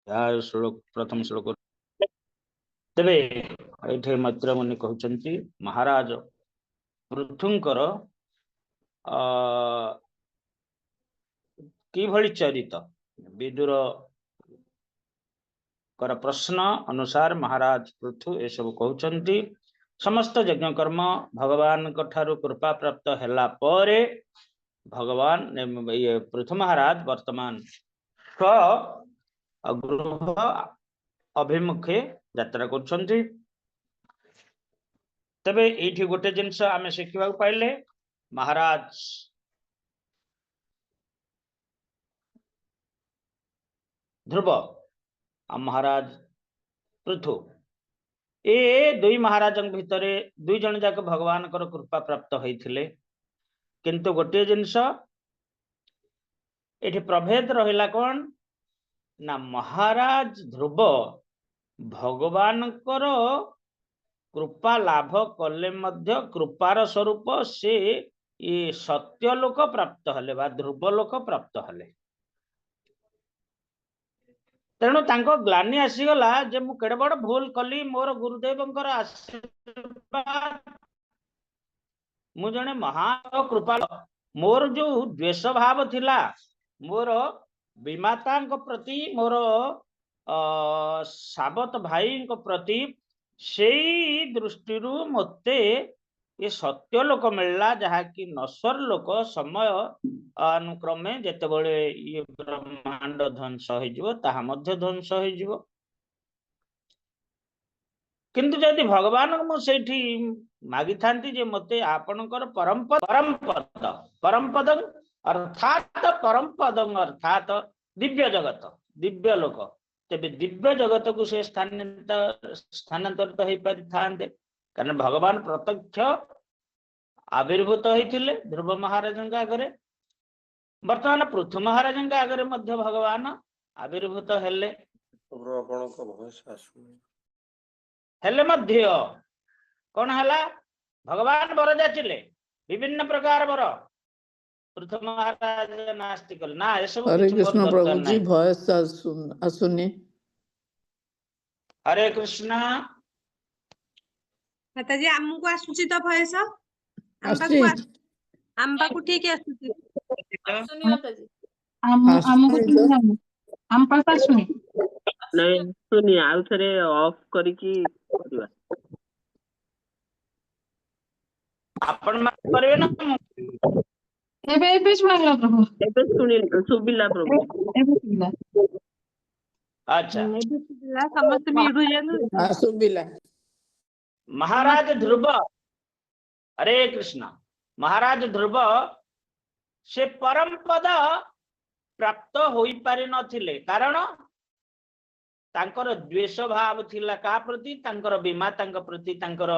श्लोक प्रथम श्लोक तेरे ये मैत्र मुनि कहते महाराज पृथुंकर किभली चरित विदुर कर प्रश्न अनुसार महाराज पृथु ये सब कहते समस्त यज्ञ कर्म भगवान कृपा प्राप्त हैला परे भगवान ये पृथु महाराज वर्तमान स्व गृह अभिमुखे यात्रा करछन्ति। तबे एठी गोटे जिनस आमे शिखिबा पाइले महाराज ध्रुव आ महाराज पृथु ए दुई महाराज भितरे दुई जन जाक भगवान कर कृपा प्राप्त होइथिले किंतु गोटे जिनस एठी प्रभेद रहिला कोन ना महाराज ध्रुव भगवान कर कृपा लाभ कले मध्य कृपार स्वरूप से ये सत्य लोक प्राप्त हले बा ध्रुव लोक प्राप्त हले तेणु तांको ग्लानि आसीगला जे मु केडे बड़ भूल कली मोर गुरुदेवंकर आशीर्वाद मु जने महा कृपा मोर जो द्वेष भाव थिला मोर विमाता प्रति मोर साबत भाई प्रति से दृष्टि मते ये सत्य लोक मिलला जहा कि नश्वर लोक समय अनुक्रमे जेतेबेले ये ब्रह्मांड ध्वंस हो ध्वंस हो किंतु जदि भगवान मुझे मागी थांती जे मते आपणकर परम पद अर्थात परम पद अर्थात दिव्य जगत दिव्य लोक तेबे दिव्य जगत को से स्थानांतरित हो पारि थांते कारण भगवान प्रत्यक्ष आविर्भूत होइथिले ध्रुव महाराज आगे वर्तमान पृथु महाराज आगे मध्य भगवान आविर्भूत हेले हेले मध्य कौन हला भगवान वर जाचिले विभिन्न प्रकार वर पृथु महाराज नास्तिक ना हरे कृष्ण प्रभु जी भॉइस असुनी हरे कृष्ण माता जी हमको आसुची तो भॉइस आंबा को ठीक आसुची सुनी माता जी हम पास सुनी नहीं सुनी आउ थरे ऑफ करी की करबा आपण मा करबे ना एबे सुनिला प्रभु एबे सुनिला सुबिला प्रभु एबे सुबिला अच्छा एबे सुबिला समस्त मिडू जेनु सुबिला महाराज ध्रुव हरे कृष्ण महाराज ध्रुव से परम पद प्राप्त होई पारि नथिले कारण तांकर द्वेष भाव थिला का प्रति तांकर विमातांक प्रति तांकर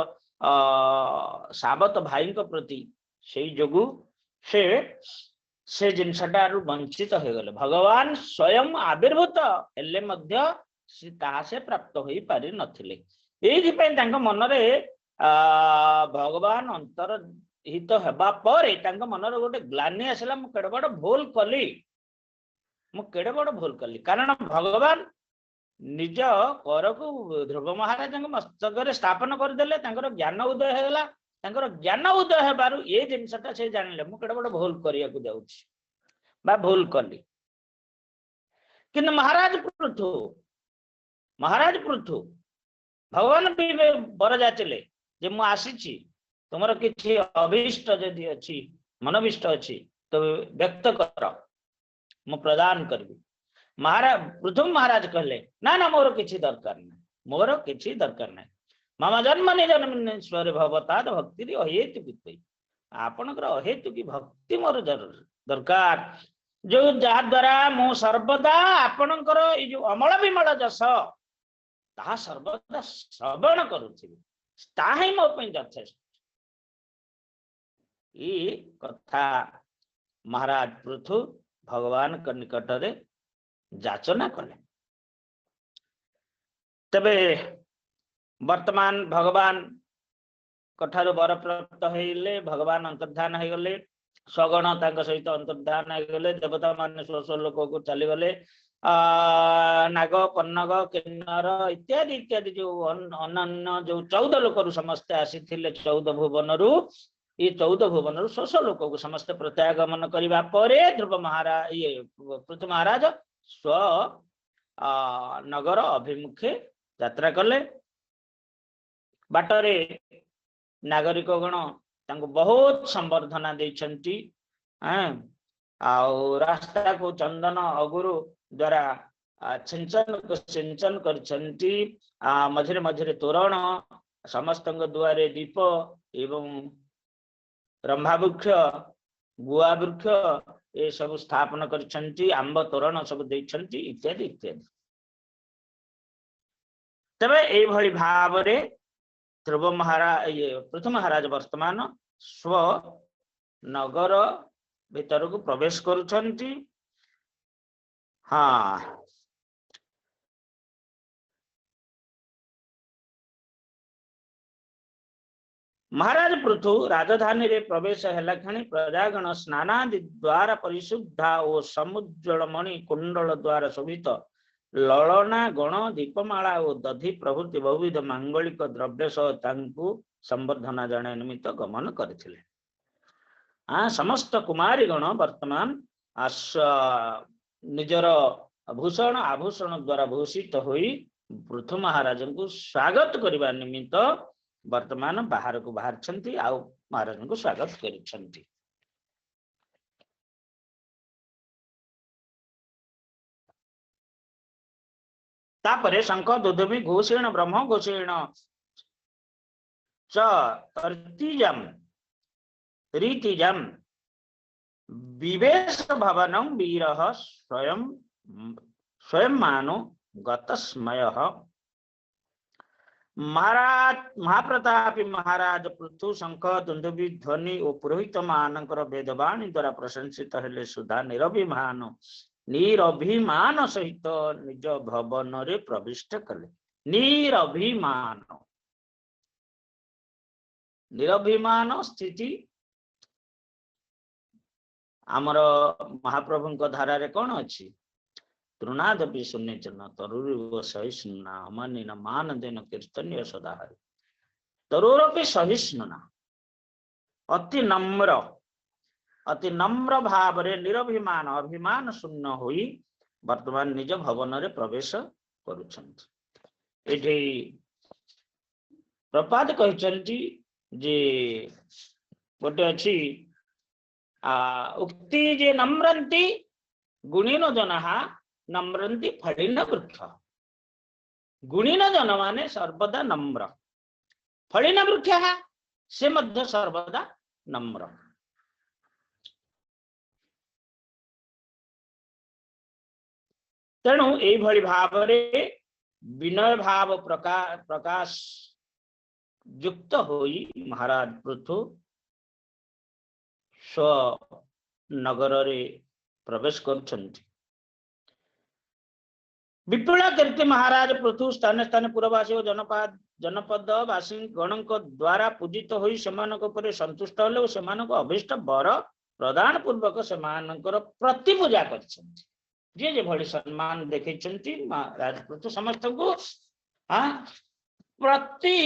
साबत भाई प्रति से जोगु से जिनसटा वंचित हो गले भगवान स्वयं आविर्भूत हेले मध्य से प्राप्त होई पारि नथिले एथि पई तांक मनरे भगवान अंतर हित हेबा परे तांक मनरे गोटे ग्लानि आसला मु केडे बड़ भूल कली कारण भगवान निज कर को ध्रुव महाराज मस्तक स्थापन करदेले ज्ञान उदय होगा ज्ञान उदय हेबारु ये जिनसटा से जानिले मु केडे बड़ भूल करिया को जाउछि बा भूल कली किंतु महाराज पृथु भगवान भी बर जाचिले जे मु आसीछि तुमर किछि अभिष्ट जदि अछि मनोभिष्ट अछि तो व्यक्त कर मु प्रदान करबी महाराज पृथु महाराज कहले ना ना मोर किछि दरकार नै मम जन्मनि जन्मनेश्वर भवताद भक्ति अहेतु वित्तै आपनकर अहेतु की भक्ति मोर दरकार जो जहा द्वारा मु सर्वदा आपनकर ए जो अमल विमल जस ता सर्वदा श्रवण करूथिबी ताही मो पई यथेष्ट ई कथा महाराज पृथु भगवान के निकट रे जाचना कले तबे वर्तमान भगवान कठारु वर प्राप्त होइले भगवान अंतर्धान हो गले सगण तांक सहित अंतर्धान हो गले देवता मान स्व स्व लोक को चली गले नाग पन्नग किन्नर इत्यादि इत्यादि जो अन्य जो 14 लोक समस्ते आसी 14 भुवन रु ये 14 भुवन रु 600 लोक को समस्त प्रत्यागमन करने पर ध्रुव महाराज ये पृथु महाराज स्व नगर अभिमुखे यात्रा कले। बाटरे नागरिक गण तांको बहुत संवर्धना देछंती। रास्ता को चंदन अगुरु द्वारा सिंचन करछंती। मझरे मझरे तोरण समस्त दुआरे दीप एवं रंभा वृक्ष गुआ वृक्ष ये सब स्थापन करछंती। आंब तोरण सब देछंती इत्यादि इत्यादि। तबे ए भली भाव रे ध्रुव महाराज ये पृथु महाराज वर्तमान स्व नगर भीतर को प्रवेश करुछंती। हाँ महाराज पृथु राजधानी रे प्रवेश हेला खणी प्रजागण स्नानादि द्वारा परिशुद्धा और समुज्ज्वलमणि कुंडल द्वारा शोभित ललना गण दीपमाला और दधि प्रभृति बहुविध मांगलिक द्रव्य सह तांकु संवर्धना जणाय निमित्त गमन करथिले। समस्त कुमारी गण वर्तमान निजर भूषण आभूषण द्वारा भूषित होई पृथु महाराज को स्वागत करने निमित्त वर्तमान बाहर को बाहर छंती आ महाराज को स्वागत करिछंती। तापरे शंख दुधुबी घोषेण ब्रह्म घोषेण च तर्तिजम रीतिजम विवेश भवनं वीरः स्वयं स्वयं मानो गतस्मयः। महाराज महाप्रतापी महाराज पृथु शंख दुंदुबी ध्वनि और पुरोहित मानकर वेदवाणी द्वारा प्रशंसित हेले सुधा निरभिमान सहित निज भवन रे प्रविष्ट कले। निरभिमान स्थिति आमर महाप्रभु धारा रे कौन अच्छी तृणादपि शून्यचन तरुर सहिष्णुना अमानिन मान देन कीर्तन्य सदाहरि। तरुरपि सहिष्णुना अति नम्र भाव रे निरभिमान अभिमान शून्य होई वर्तमान निज भवन रे प्रवेश करुछंती। एठी प्रपाद कहिचंती जे गोटे अछि उक्ति जे नम्रन्ति गुणीन जनहा नम्रन्ति फलिन वृक्ष। गुणीन जन माने सर्वदा नम्र, फलिन वृक्ष से मध्य सर्वदा नम्र। तेणु एभली भाव रे विनय भाव प्रकाश युक्त होई महाराज पृथु स्व नगर रे प्रवेश करुछंती। विपुल कीर्ति महाराज पृथु स्थान स्थान पुरवासी और जनपद वासी गणक द्वारा पूजित होई सेमानक उपरे संतुष्ट होले और सेमानक अभिष्ट वर प्रदान पूर्वक सेमानकर प्रतिपूजा करछंती। जे जे भली सम्मान देखैछंती महाराज पृथु समस्त को प्रति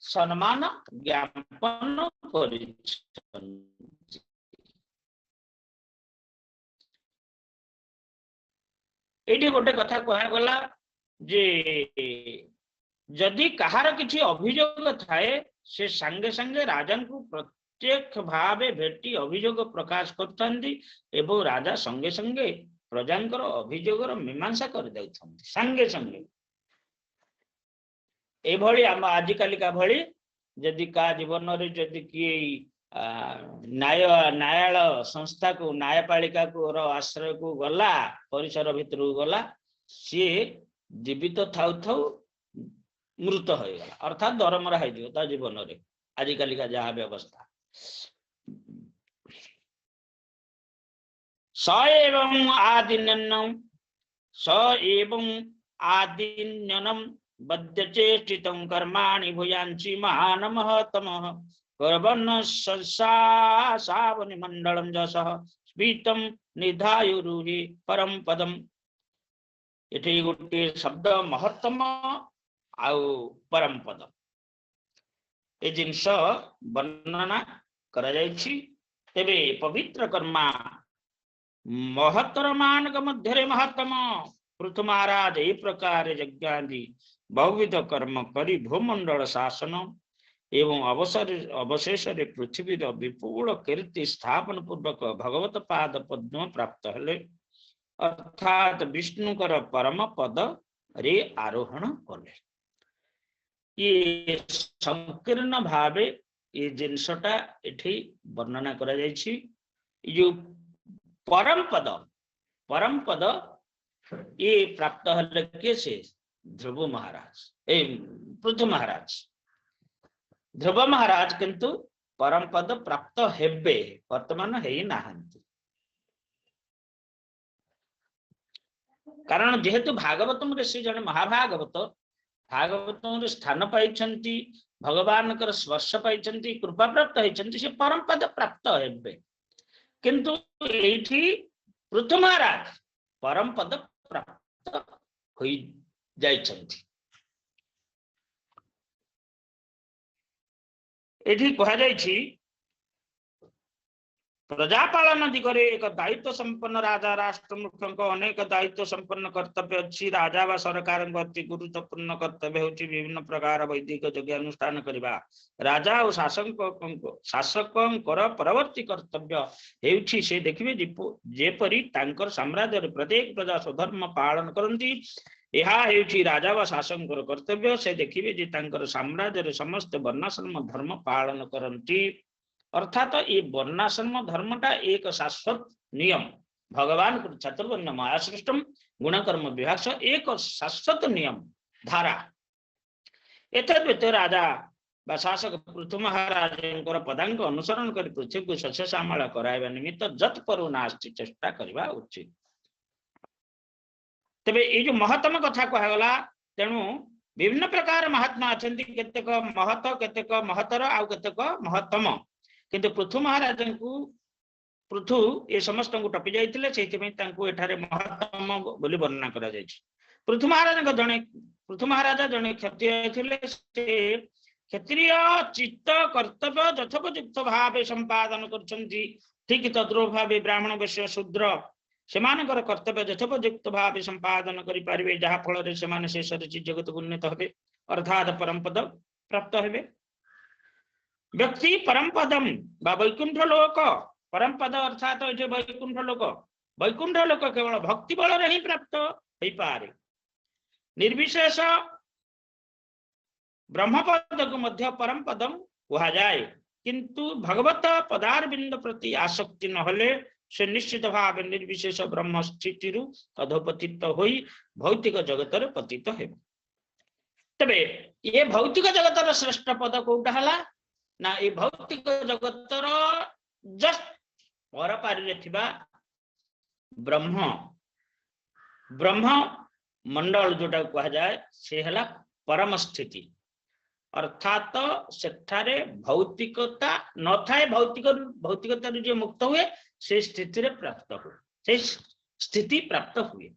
सम्मान ज्ञापन करिछंती। एठी गोटे कथा कहा गला जे जदि कहार किछि अभियोग थाए से संगे संगे राजा को प्रत्यक्ष भावे भेटी अभियोग प्रकाश करथंती एवं राजा संगे संगे प्रजांकर अभियोगर मीमांसा कर देउथंती। संगे संगे एभली आम आजिकालिका भली जदि का जीवन रे जदि किए न्यायालय संस्था को न्यायपालिका को आश्रय को गला परिसर भितर गला सी जीवित थाउ थाउ मृत हो गला अर्थात दरमरा हो जीवन रे आजिकालिका जहाँ व्यवस्था। स एवं आदिन्यनम बद्यचेष्टितं कर्माणि भूयांसि महान महतमः कर्वन्न सावनि मंडलम जसः स्पीतम निधायुरुहि परम पदम। एठी गोटे शब्द महत्तम आउ परम पद ए जिनस वर्णना करा जायछि। तेबे पवित्र कर्मा महत्तर मानक मध्य महत्तम पृथु महाराज ए प्रकार यज्ञादि बहुविध कर्म करी भूमंडल शासन एवं अवशेष पृथ्वी विपुल कीर्ति स्थापन पूर्वक भगवत पाद पद्म प्राप्त हेले अर्थात विष्णुकर परम पद रे आरोहण कले। ये संकीर्ण भावे ये जिनसटा एठी वर्णना करा जायछि। जो परम पद ये प्राप्त हले के से ध्रुव महाराज ए पृथु महाराज। ध्रुव महाराज किंतु परम पद प्राप्त हेबे वर्तमान हेई नाहंती। कारण जेहेतु भागवतम रे से जने महाभागवत भागवतम रे स्थान पाइछंती भगवान कर स्पर्श पाइछंती कृपा प्राप्त होइछंती से परम पद प्राप्त हेबे। किंतु एठी पृथु महाराज परम पद प्राप्त होई जाइछंती। एठी कहा जाइछि प्रजापालन दिगरे एक दायित्व संपन्न राजा राष्ट्र मुख्य अनेक दायित्व संपन्न कर्तव्य अच्छी। राजा व सरकार अति गुरुत्वपूर्ण कर्तव्य होछि विभिन्न प्रकार वैदिक यज्ञ अनुष्ठान करिबा। राजा और शासकंकर परवर्ती कर्तव्य हेउछि से देखिबे जेपरि तांकर साम्राज्य प्रत्येक प्रजा स्वधर्म पालन करंती। यह हेउछि राजा व शासकंकर कर्तव्य से देखिबे जे तांकर साम्राज्य समस्त वर्णाश्रम धर्म पालन करंती। अर्थात ये वर्णाश्रम धर्मटा एक शाश्वत नियम भगवान चतुर्वर्ण माया सृष्टम गुणकर्म विभाग एक शाश्वत नियम धारा। एतद् राजा बा शासक पृथु महाराज पदांक अनुसरण कर पृथ्वी को शस्य श्यामला कराइबा निमित्त जत परु नास्ति चेष्टा करबा उचित। तेबे ये जो महत्तम कथा कहगला तेणु विभिन्न प्रकार महात्मा अछंती केतेक महत केतेक महतर आ केतेक महत्तम। किंतु पृथु महाराज को पृथु ये समस्त को टपी जाइतिले सेहितमे तांको एठारे महत्तम बोली वर्णना करा जायछि। पृथु महाराज जने क्षत्रिय थिले से क्षत्रिय चित्त कर्तव्य यथोपयुक्त भावे संपादन करछंती। ठीक तद्रूप भावे ब्राह्मण वैश्य शूद्र सेमानकर कर्तव्य यथोपयुक्त भावे संपादन करि पारिबे जहा फल रे सेमाने शेष रे जगत उन्नत हेबे अर्थात परम पद प्राप्त हेबे। व्यक्ति परम पदम बा वैकुंठ लोक परम पद अर्थात वैकुंठ लोक केवल भक्ति बल रे ही प्राप्त होई पारे। निर्विशेष ब्रह्म पद को मध्य परम पदम कहा जाए। किंतु भगवत पदारविंद प्रति आसक्ति नहले से निश्चित भाव निर्विशेष ब्रह्म स्थिति अधोपतित होई भौतिक जगत रे पतित हेबे। तबे ये भौतिक जगत रो श्रेष्ठ पद कोटा हला ना ये भौतिक जगत रो जस्ट पर पारि थिबा ब्रह्म ब्रह्म मंडल जोटा कहा जाए से हला परम स्थिति। अर्थात सेठारे भौतिकता न थाए भौतिकता जो मुक्त हुए से स्थिति रे प्राप्त हुए से स्थिति प्राप्त हुए।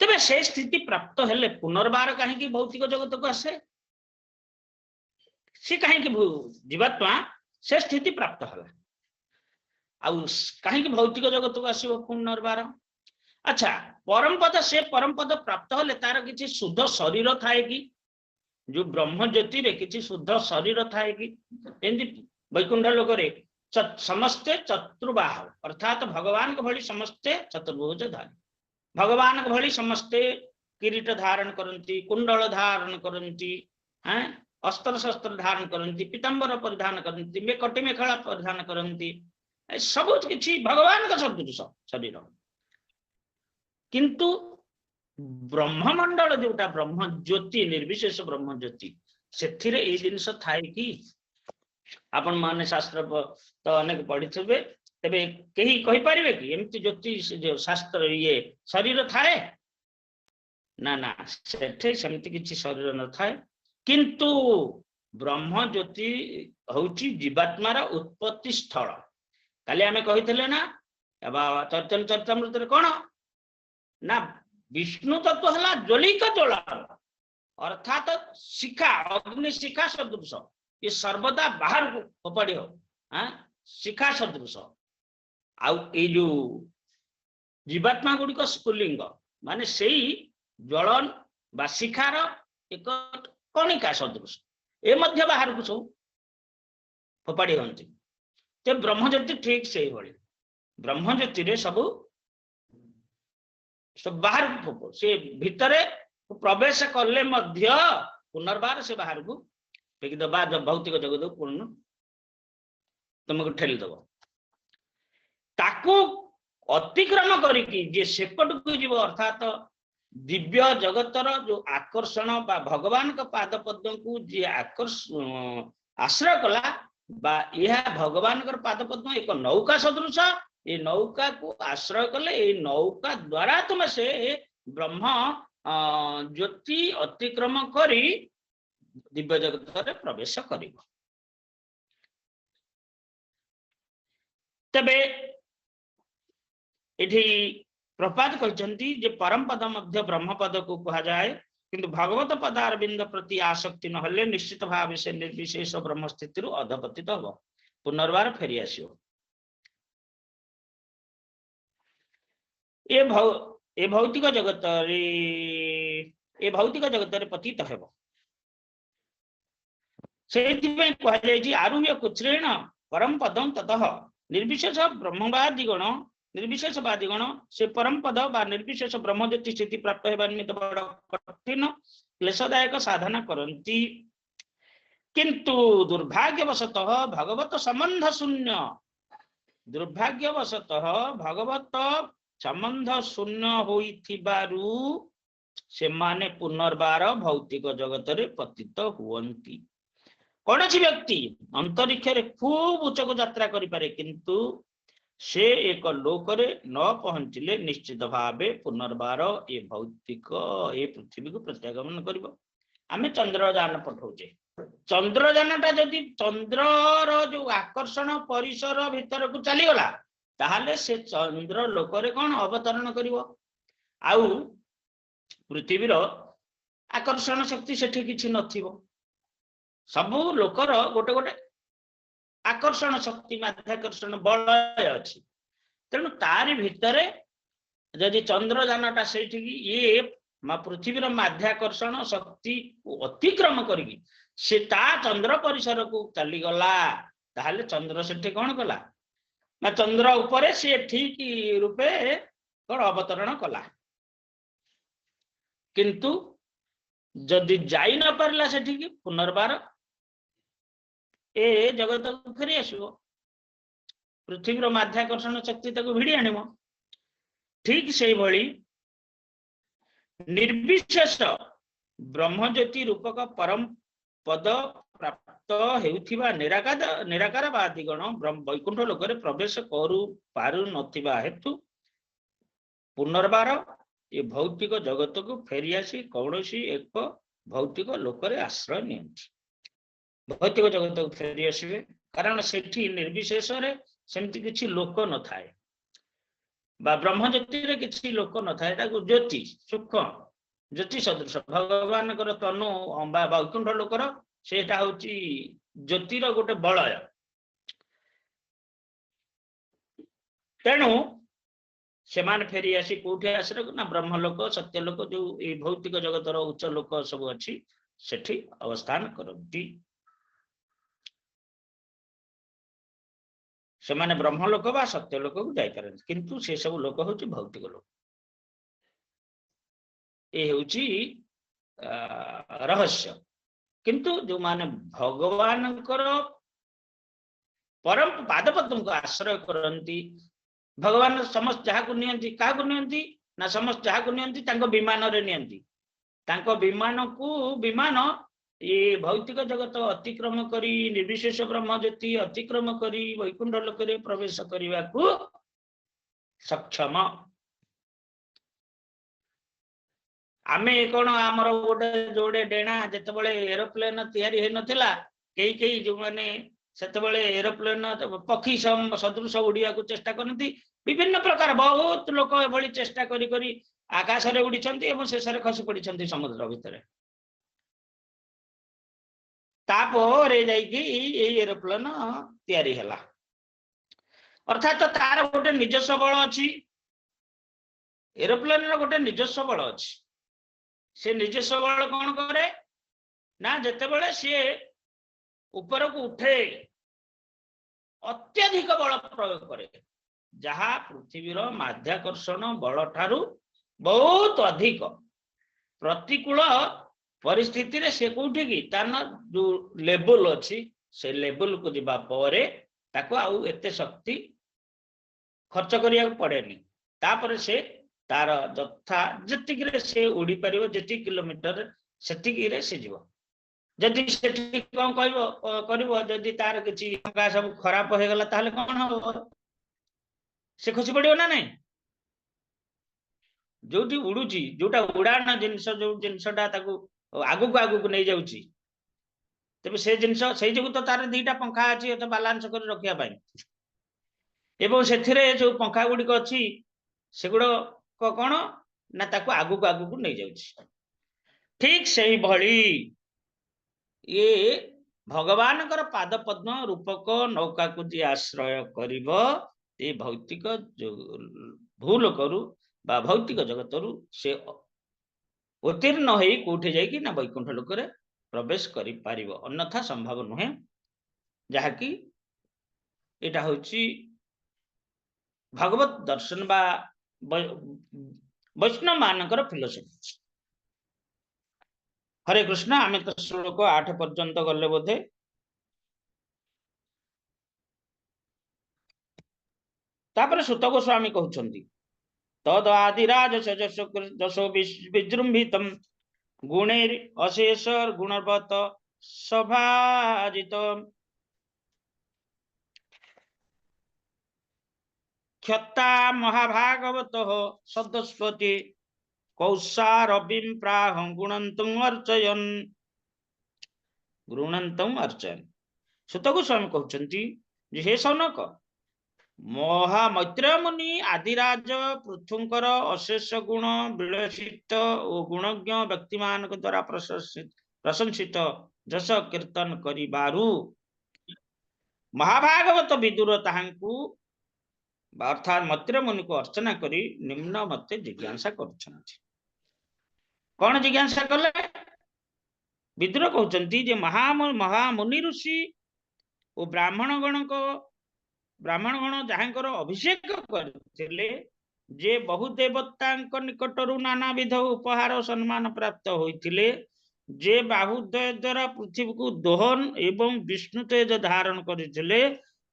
तबे से स्थिति प्राप्त हेले पुनर्बार कहीं भौतिक जगत को आसे से कहीं जीवात्मा से स्थिति प्राप्त हला आउ कहीं भौतिक जगत को आसो पुनर्बार। अच्छा परम पद से परम पद प्राप्त हेले तार किछि शुद्ध शरीर थाए कि जो ब्रह्म ज्योति रे किछि शुद्ध शरीर थाए कि एंदी वैकुंठ लोक रे समस्ते चतुर्बाह अर्थात भगवान के भली समस्ते चतुर्भुज धारी भगवान के भली समस्ते किरीट धारण करंती कुंडल धारण करंती हैं अस्त्र शस्त्र धारण करंती पीतांबर परिधान करंती कटी मेखला परिधान करंती सब किछि भगवान का सदृश शरीर। किंतु ब्रह्ममंडल जोटा ब्रह्म ज्योति निर्विशेष ब्रह्म ज्योति से जिनस थाए कि आपण माने शास्त्र तो अनेक पढ़िथिबे तेबे केही कहि पारिबे कि एमति ज्योति जो शास्त्र ये शरीर थाए ना ना सेठे सेमति किछि शरीर न थाए। किंतु ब्रह्म ज्योति होउची जीवात्मार उत्पत्ति स्थल। काली आमे कहिथिले ना चैतन्य चरितामृत रे कोन ना विष्णु तत्व है ज्वलिक ज्वलन अर्थात शिखा अग्नि शिखा सदृश ये सर्वदा बाहर को फोपाड़ी हो शिखा सदृश आउ जो जीवात्मा गुड़िक स्फुलिंग माने से ज्वलन बा शिखार एक कणिका सदृश ए मध्य बाहर को सब फोपाड़ी हंती ते ब्रह्मज्योति ठीक से भली ब्रह्मज्योति रे सब बाहर को से भितरे प्रवेश कले मध्य पुनर्बार से बाहर को फेंकी दबा जब भौतिक जगत को पूर्ण तुमको ठेली दब ताकू अतिक्रम करिकी जे सेपट को जीव अर्थात दिव्य जगतर जो आकर्षण बा भगवान का पाद पद्म को जे आश्रय कला बा यह भगवान का पाद पद्म एक नौका सदृश ये नौका को आश्रय कले ये नौका द्वारा तुम से ब्रह्म ज्योति अतिक्रम करी दिव्य जगत रे प्रवेश करिबो तबे एठी प्रपात कहते जे परम पद मध्य ब्रह्म पद को कहा जाए किंतु भगवत पदारविंद प्रति आसक्ति नहले निश्चित भाव से निर्विशेष ब्रह्म स्थिति अधपतित हम पुनर्बार फेरी आसो ए भौतिक जगत रे पतित हेब से कह जाए आरुह्य कुचरेण परम पदम ततः निर्विशेष ब्रह्मवादिगण निर्विशेषवादीगण से परम पद बा निर्विशेष ब्रह्मज्योति स्थिति प्राप्त होगा निमित्त बड़ कठिन क्लेशदायक साधना करती किंतु दुर्भाग्यवशतः भगवत संबंध शून्य दुर्भाग्यवशतः भगवत संबंध शून्य होइथिबारु से माने पुनर्बार भौतिक जगत रे पतित हुवंती कौन व्यक्ति अंतरिक्ष रे खूब उच्च को यात्रा करि पारे किंतु से एक लोक रे न पहुंचले निश्चित भावे पुनर्बार ये भौतिक ये पृथ्वी को प्रत्यागमन करिवो आमे चंद्रयान पठाउचे चंद्रयानटा जदि चंद्रर जो आकर्षण परिसर भीतर को चली गला ताहाले से चंद्र लोक रे कोन अवतरण करिवो आउ पृथ्वीर आकर्षण शक्ति सेठी किछि नथिवो सबु लोकर गोटे गोटे आकर्षण शक्ति माध्याकर्षण बल अच्छी तेणु तारी भितरे जदि चंद्रयानटा से ये पृथ्वीर माध्याकर्षण शक्ति अतिक्रम करी से ता चंद्र परिसर को चलीगला ताहले चंद्र से कौन कला ना चंद्र उपरे से ठीक रूपे कौन अवतरण कला किंतु जदि जाई न पारला से पुनर्बार ए जगत को फेरी आसो पृथ्वीर माध्याकर्षण शक्ति तक भिड़ी आनिब ठीक से भली निर्विशेष ब्रह्मज्योति रूपक परम पद प्राप्त हेउथिबा निराकारवादीगण वैकुंठ लोक रे प्रवेश करू पारु नथिबा हेतु पुनर्बार ये भौतिक जगत को फेरी आसी कौनसी एक भौतिक लोक रे आश्रय नियंती भौतिक जगत को फेरी आसवे कारण सेठी निर्विशेष रे सेमती किछि लोक न थाए बा ब्रह्मज्योति रे किछि लोक न थाए ताको ज्योति सूक्ष्म ज्योति सदृश भगवान कर तनु बा वैकुंठ लोकर सेटा होची ज्योतिर गोटे बलय तेणु सेमान फेरी आसी कोठी आश्रय ना ब्रह्मलोक सत्यलोक जो ये भौतिक जगतर उच्च लोक सब अच्छी सेठी अवस्थान करती से माने ब्रह्मलोक बा सत्यलोक को जाई पारନ୍ତି किंतु से सब लोक होची भौतिक लोक ए होची रहस्य किंतु जो माने भगवानकर परम पादपद्म को आश्रय करती भगवान समस्त जहाँ को नियंती क्या को नियंती ना समस्त जहाँ को नियंती तांको विमान रे नियंती तांको विमान को विमान ये भौतिक जगत अतिक्रम करी निर्विशेष ब्रह्म ज्योति अतिक्रम करी वैकुंठ लोक रे प्रवेश करने को सक्षम आमे कौन आमर गोटे जोड़े डेणा जिते एरोप्लेन तैयारी नथिला कई कई जो माने सेतबेले एरोप्लेन पक्षी सदृश उड़िया को चेष्टा करती विभिन्न प्रकार बहुत लोक एभली चेष्टा करी करी आकाशरे उड़ीचंती एवं शेषरे खसी पड़ीचंती समुद्र भितर तापर जाइकी एरोप्लेन तैयारी हैला अर्थात तार गोटे निजस्व बल अच्छी एरोप्लेन गोटे निजस्व बल अच्छी से निजस्व बल कौन करे ना जितेबाला सी ऊपर को उठे अत्यधिक बल प्रयोग करे जहा पृथ्वीर माध्याकर्षण बल ठारू बहुत अधिक प्रतिकूल परिस्थिति रे से कोठी की तान जो लेवल अच्छी से लेवल को जिबा परे ताको आउ एते शक्ति खर्च करिया पड़ेनी तापर से तार जथा जतिक रे से उड़ी परिबो जति किलोमीटर सेतिक रे से जीव जदि सेठी कोन कहबो करबो जदि तार किछि का सब खराब हो गेला ताले कोन हो से खुशी पड़ियो ना नहीं जोटी उड़ुची जोटा उड़ान जिनस जो जिनसटा ताको आगु को नहीं जाउची तबे से जिनस सेई जगु तो तार दीटा पंखा अछि तो बैलेंस कर रखिया पाई एवं सेथिरे जो पंखा गुडी को अछि सेगुडो को कोन ना ताको आगु को नहीं जाउची ठीक सही भली ये भगवान कर पाद पद्म रूपक नौका को जी आश्रय करिवो ए भौतिक भूल करू बा भौतिक जगत रु से उत्तीर्ण होई कोठे जाई कि ना वैकुंठ लोक रे प्रवेश करि पारिबो अन्यथा संभव नहे जहा कि एटा होची भगवत दर्शन बा वैष्णव मानकर फिलोसफी हरे कृष्ण आमे तो श्लोक 8 पर्यंत गले बोधे तापर सुत गोस्वामी कहउछंती तद आदिराज जशो विजृंभितम गुणेर अशेष गुणवत सभाजित क्षत्ता महाभागवत सदस्वती कौशारविं प्राह गुणन्तम अर्चयन सुत गोस्वामी कहउछंती जे हे सौनक महामैत्र मुनि आदिराज पृथुंकर अशेष गुण विलसित और गुणज्ञ व्यक्ति मान द्वारा प्रशंसित जस कीर्तन करिबारु महाभागवत विदुर ताहांकु अर्थात मैत्र मुनि को अर्चना करी निम्न मते जिज्ञासा करुछंती कौन जिज्ञासा कले विदुर कहउछंती जे महामुनि ऋषि और ब्राह्मण गण जहांकर अभिषेक करथिले जे बहु देवतांक निकटरू नाना विध उपहार सम्मान प्राप्त होइथिले जे बाहुद्वय द्वारा पृथ्वी को दोहन एवं विष्णु तेज धारण करथिले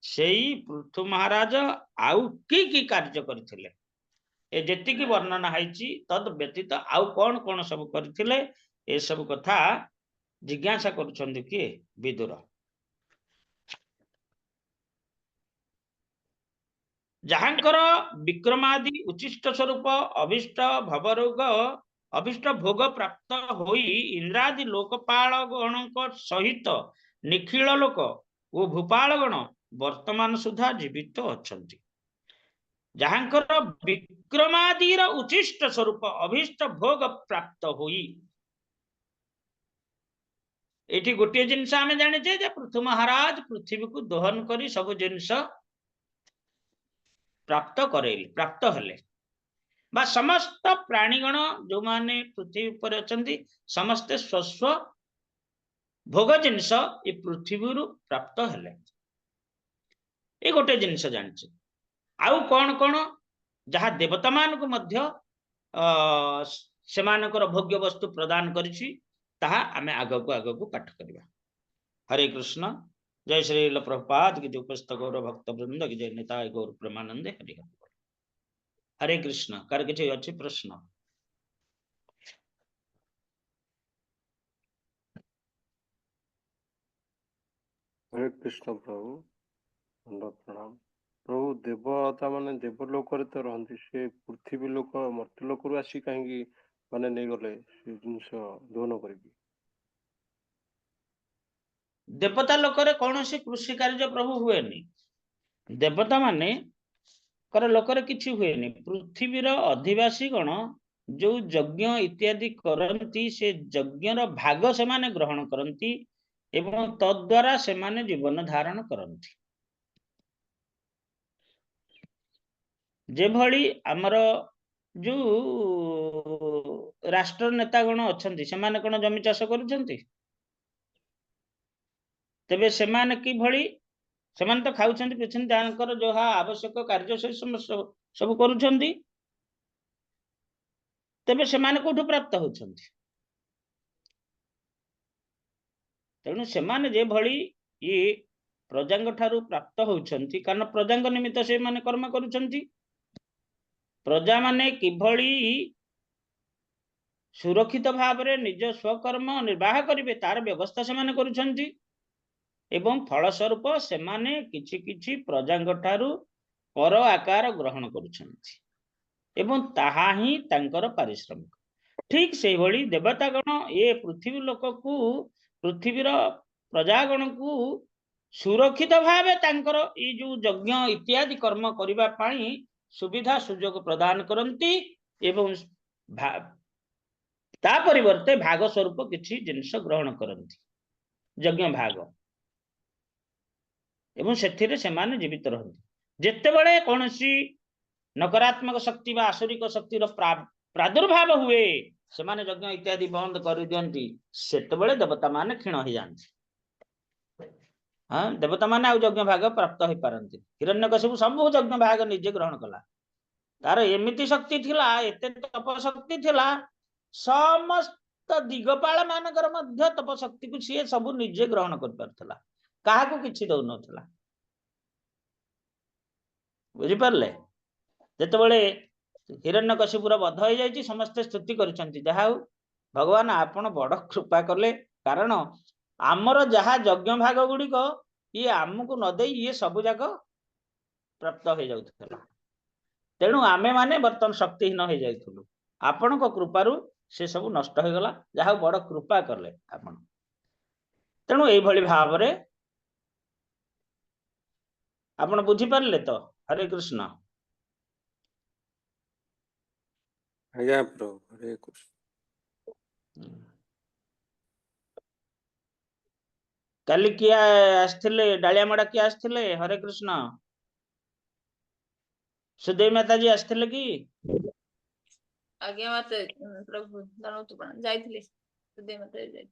सेई पृथु महाराज आउ की कार्य करथिले ए जेति की वर्णना हैची तद व्यतीत आउ कौन सब करथिले ए सब कथा जिज्ञासा करूछंती कि विदुर जहांकर विक्रमादि उचिष्ट स्वरूप अभिष्ट भवरोग अभिष्ट भोग प्राप्त होई इंद्रादि लोकपाल गण सहित निखिल लोक और भूपाल गण वर्तमान सुधा जीवित अछंती जहांकर विक्रमादिर उचिष्ट स्वरूप अभिष्ट भोग प्राप्त होई एठी गोटे जिनस आमे जाने जे पृथु महाराज पृथ्वी को दोहन करी सब जिनस प्राप्त हेले बा समस्त प्राणीगण जो माने पृथ्वी पर अछंती समस्ते स्वस्व भोग जिनस ये पृथ्वी रु प्राप्त हेले ए गोटे जिनस जानिछे आउ कौन जहा देवता मान को मध्य सेमानकर भोग्य वस्तु प्रदान करिछि ताहा आमे आगो को पाठ करिबा हरे कृष्ण जय श्री प्रभुपाद की उपस्थ गौर भक्त वृंद की जय निताय गौर प्रेमानंदे हरि हरे कृष्ण कर किछि अछि प्रश्न हरे कृष्ण प्रभु प्रणाम प्रभु देवता माने देवलोक रे तो रहंती से पृथ्वी लोक मर्त्य लोक रु आसी कहीं माने नहीं गले से जिंस दोन करिबी देवता लोक रे कौन सी कृषि कार्य प्रभु हुए नहीं देवता माने कर लोक रे किछि हुए नहीं पृथ्वी रो अधिवासी गण जो यज्ञ इत्यादि करती से यज्ञर भाग से माने ग्रहण करती एवं तद्वारा से माने जीवन धारण करती। जेभली आमर जो राष्ट्र नेतागण अच्छा से कौन जमी चाष करुछंती तेबे सेमाने किभली सेमान तो खाउछंती पिछंती तांकर जो आवश्यक कार्य से सब करुछंती तेबे सेमाने कोठु प्राप्त होछंती तेणु सेमाने जे भली ये प्रजांग ठारू प्राप्त होछंती कारण प्रजांग निमित्त से माने कर्म करुछंती प्रजा माने किभली सुरक्षित भाव रे निज स्वकर्म निर्वाह करिवे तार व्यवस्था सेमाने करुछंती एवं फलस्वरूप सेमाने किछि किछि प्रजांग ठारू कर आकार ग्रहण करुछंती एवं ताहा ही तांकर पारिश्रमिक। ठीक से भली देवतागण ये पृथ्वी लोक को पृथ्वीर प्रजागण को सुरक्षित भावे तांकर ये जो यज्ञ इत्यादि कर्म करिबा पाई सुविधा सुयोग प्रदान करती एवं ता परिवर्ते भाग स्वरूप किछि जिनिस ग्रहण करती यज्ञ भाग एवं सेथिरे सेमाने जीवित रहती जेतेबेले कोनसी नकारात्मक शक्ति बा आसुरिक शक्तिर प्रादुर्भाव हुए सेमाने यज्ञ इत्यादि बंद कर दियंती सेतेबेले देवता माने क्षीण हो जांती। हाँ देवता माने आउ यज्ञ भाग प्राप्त हो पारंती। हिरण्यकशिपु सब यज्ञ भाग निजे ग्रहण कला तार एमिति शक्ति थिला एते तप शक्ति थिला समस्त दिगपाल मानकर मध्य तप शक्ति को सी सब निजे ग्रहण कर परथला काहाकू किछि दउ नथला बुझि परले। जेतेबेले हिरण्यकशिपुर वध हो जाइए समस्ते स्तुति करिसंती जहा भगवान आपण बड़ कृपा कले कारण आमर जहा यज्ञ भाग गुड़िक ये आमको न दे ये सब जाक प्राप्त हो जाउथला तेणु आमे माने बर्तन शक्तिहीन हो जाइथुलु आपण को कृपारु से सब नष्ट हो गला जहा बड़ कृपा करले आपण तेणु एई भली भाव रे आपण बुझी परले तो। हरे कृष्ण। आज्ञा प्रभु हरे कृष्ण। काली किए आसथिले डालियामड़ा किए आसथिले हरे कृष्ण सुदेव माता जी आसथिले कि आज्ञा माता प्रभु दानोतु पण जाइथिले सुदे माता जाइ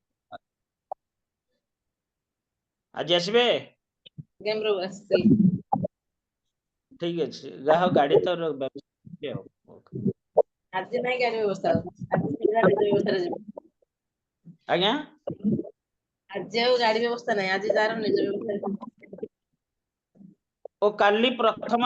आज आसबे गेम रो आसथिले ठीक अछि गाह गाड़ी तो आज नहीं गाड़ी व्यवस्था आज गाड़ी व्यवस्था रे आज्ञा आज गाड़ी व्यवस्था नहीं आज जार निज व्यवस्था ओ काली प्रथम